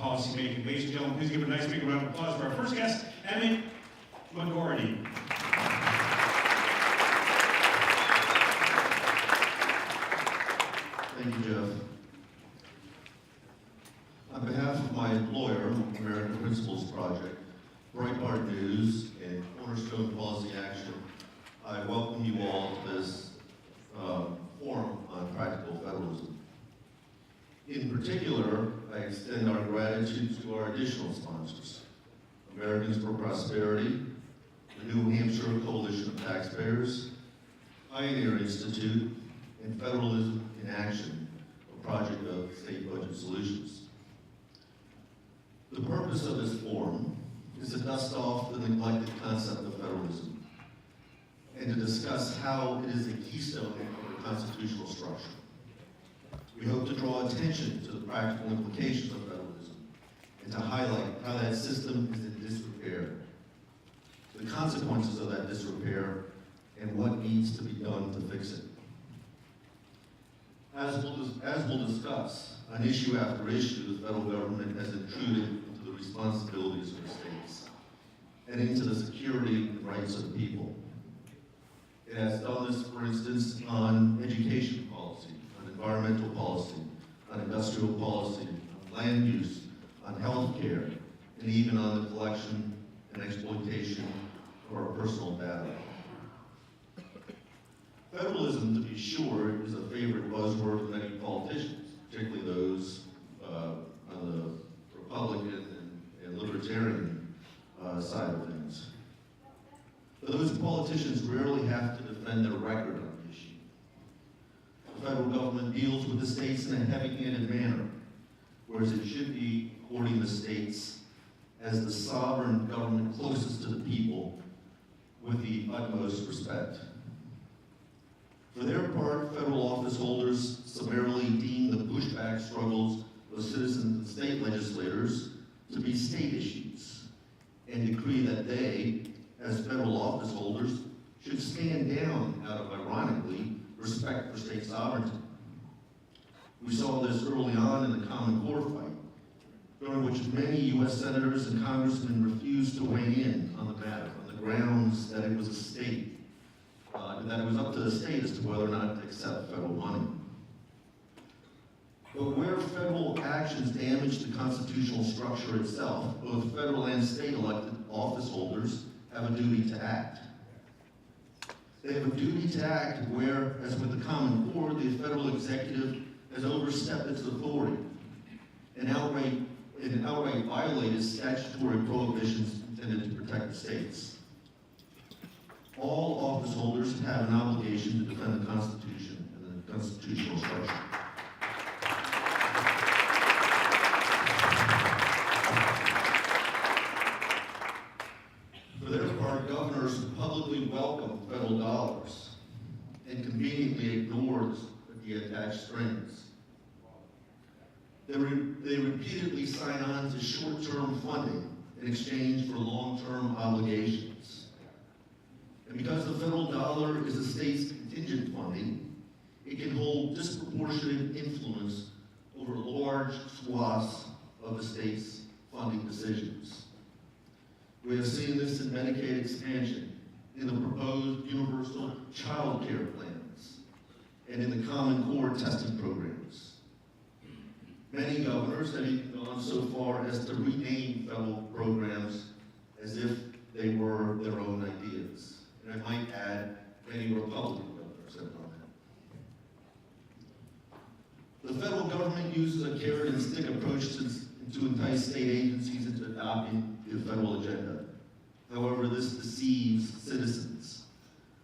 policymaking. Ladies and gentlemen, please give a nice big round of applause for our first guest, Emmett McGroarty. Thank you, Jeff. On behalf of my employer, American Principles Project, Breitbart News, and Cornerstone Policy Action, I welcome you all to this forum on practical federalism. In particular, I extend our gratitude to our additional sponsors, Americans for Prosperity, the New Hampshire Coalition of Taxpayers, Pioneer Institute, and Federalism in Action, a project of State Budget Solutions. The purpose of this forum is to dust off the neglected concept of federalism and to discuss how it is a keystone of our constitutional structure. We hope to draw attention to the practical implications of federalism and to highlight how that system is in disrepair, the consequences of that disrepair, and what needs to be done to fix it. As we'll discuss, on issue after issue, the federal government has intruded into the responsibilities of the states and into the security and rights of the people. It has done this, for instance, on education policy, on environmental policy, on industrial policy, on land use, on health care, and even on the collection and exploitation of our personal data. Federalism, to be sure, is a favorite buzzword of many politicians, particularly those on the Republican and Libertarian side of things. But those politicians rarely have to defend their record on the issue. The federal government deals with the states in a heavy-handed manner, whereas it should be courting the states as the sovereign government closest to the people with the utmost respect. For their part, federal office holders summarily deem the pushback struggles of citizens and state legislators to be state issues and decree that they, as federal office holders, should stand down out of, ironically, respect for state sovereignty. We saw this early on in the Common Core fight, during which many U.S. senators and congressmen refused to weigh in on the matter on the grounds that it was a state. That it was up to the state as to whether or not to accept federal money. But where federal actions damage the constitutional structure itself, both federal and state elected office holders have a duty to act. They have a duty to act where, as with the Common Core, the federal executive has overstepped its authority and outright violated statutory prohibitions intended to protect the states. All office holders have an obligation to defend the Constitution and the constitutional structure. For their part, governors publicly welcome federal dollars and conveniently ignore the attached strings. They repeatedly sign on to short-term funding in exchange for long-term obligations. And because the federal dollar is a state's contingent funding, it can hold disproportionate influence over large swaths of the state's funding decisions. We have seen this in Medicaid expansion, in the proposed universal child care plans, and in the Common Core testing programs. Many governors have even gone so far as to rename federal programs as if they were their own ideas. And I might add, many Republican governors have done that. The federal government uses a carrot and stick approach to entice state agencies into adopting the federal agenda. However, this deceives citizens.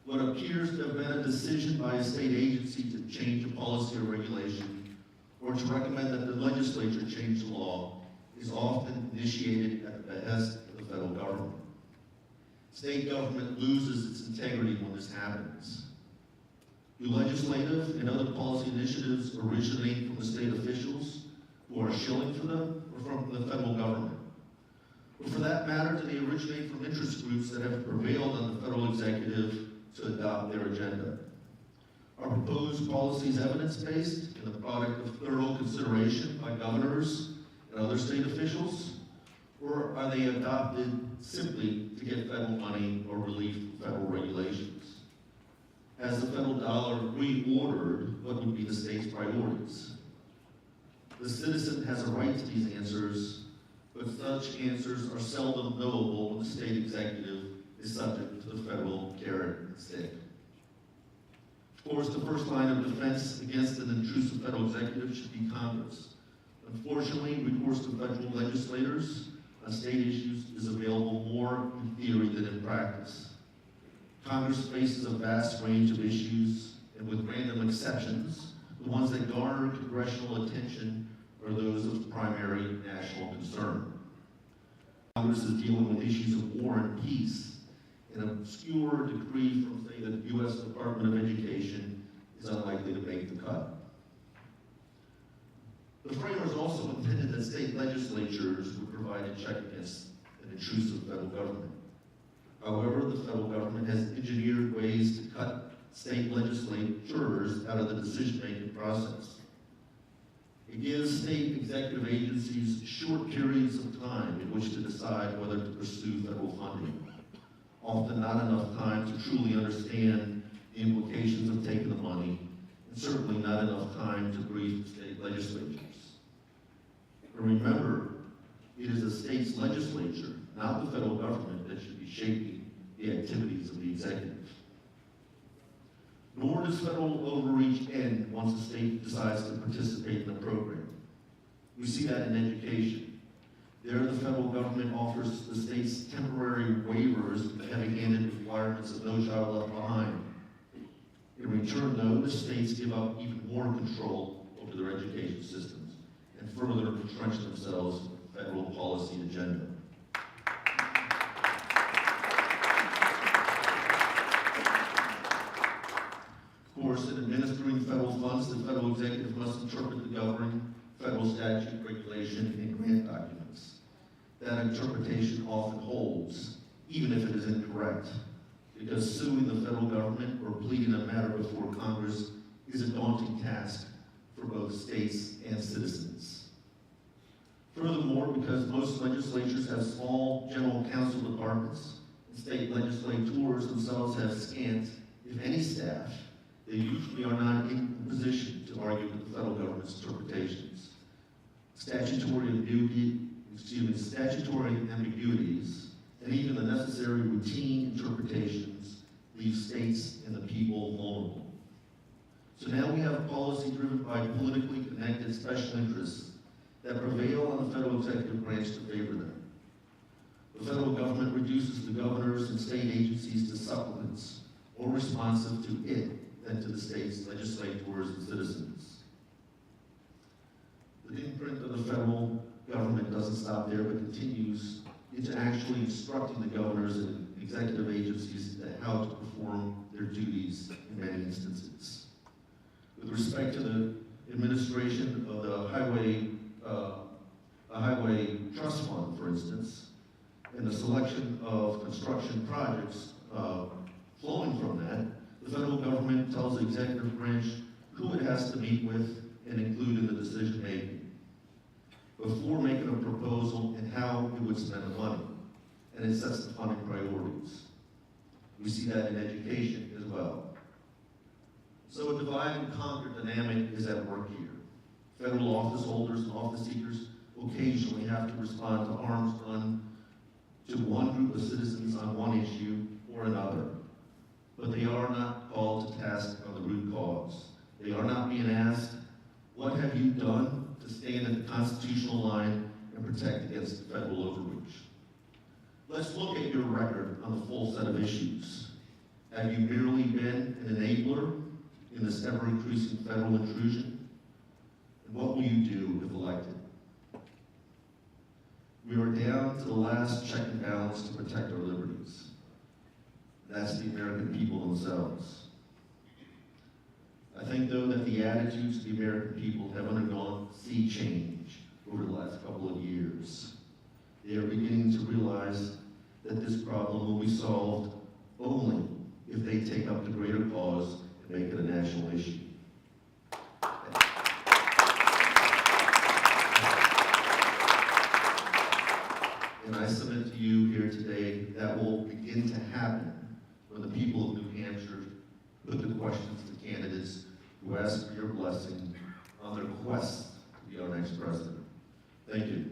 What appears to have been a decision by a state agency to change a policy or regulation, or to recommend that the legislature change the law, is often initiated at the behest of the federal government. State government loses its integrity when this happens. Do legislative and other policy initiatives originate from the state officials who are shilling for them, or from the federal government? Or for that matter, do they originate from interest groups that have prevailed on the federal executive to adopt their agenda? Are proposed policies evidence-based and the product of thorough consideration by governors and other state officials? Or are they adopted simply to get federal money or relief from federal regulations? Has the federal dollar reordered what would be the state's priorities? The citizen has a right to these answers, but such answers are seldom knowable when the state executive is subject to the federal carrot and stick. Of course, the first line of defense against an intrusive federal executive should be Congress. Unfortunately, recourse to federal legislators on state issues is available more in theory than in practice. Congress faces a vast range of issues, and with random exceptions, the ones that garner congressional attention are those of primary national concern. Congress is dealing with issues of war and peace. An obscure decree from, say, the U.S. Department of Education is unlikely to make the cut. The framers also intended that state legislatures would provide a check against an intrusive federal government. However, the federal government has engineered ways to cut state legislatures out of the decision-making process. It gives state executive agencies short periods of time in which to decide whether to pursue federal funding. Often not enough time to truly understand the implications of taking the money, and certainly not enough time to brief state legislatures. But remember, it is the state's legislature, not the federal government, that should be shaping the activities of the executive. Nor does federal overreach end once the state decides to participate in the program. We see that in education. There, the federal government offers the states temporary waivers of the heavy-handed requirements of No Child Left Behind. In return, though, the states give up even more control over their education systems and further entrench themselves in the federal policy agenda. Of course, in administering federal funds, the federal executive must interpret the governing federal statute, regulation, and grant documents. That interpretation often holds, even if it is incorrect, because suing the federal government or pleading a matter before Congress is a daunting task for both states and citizens. Furthermore, because most legislatures have small general counsel departments, and state legislators themselves have scant, if any, staff, they usually are not in a position to argue with the federal government's interpretations. Statutory ambiguities, and even the necessary routine interpretations leave states and the people vulnerable. So now we have a policy driven by politically connected special interests that prevail on the federal executive branch to favor them. The federal government reduces the governors and state agencies to supplements, more responsive to it than to the state's legislators and citizens. The imprint of the federal government doesn't stop there, but continues into actually instructing the governors and executive agencies how to perform their duties in many instances. With respect to the administration of the highway trust fund, for instance, and the selection of construction projects flowing from that, the federal government tells the executive branch who it has to meet with and include in the decision making before making a proposal and how it would spend the money, and it sets the funding priorities. We see that in education as well. So a divide and conquer dynamic is at work here. Federal office holders and office seekers occasionally have to respond to arms run to one group of citizens on one issue or another, but they are not called to task on the root cause. They are not being asked, what have you done to stand at the constitutional line and protect against federal overreach? Let's look at your record on the full set of issues. Have you merely been an enabler in this ever-increasing federal intrusion? And what will you do if elected? We are down to the last check and balance to protect our liberties. That's the American people themselves. I think, though, that the attitudes of the American people have undergone sea change over the last couple of years. They are beginning to realize that this problem will be solved only if they take up the greater cause and make it a national issue. I submit to you here today, that will begin to happen when the people of New Hampshire put the questions to candidates who ask for your blessing on their quest to be our next president. Thank you.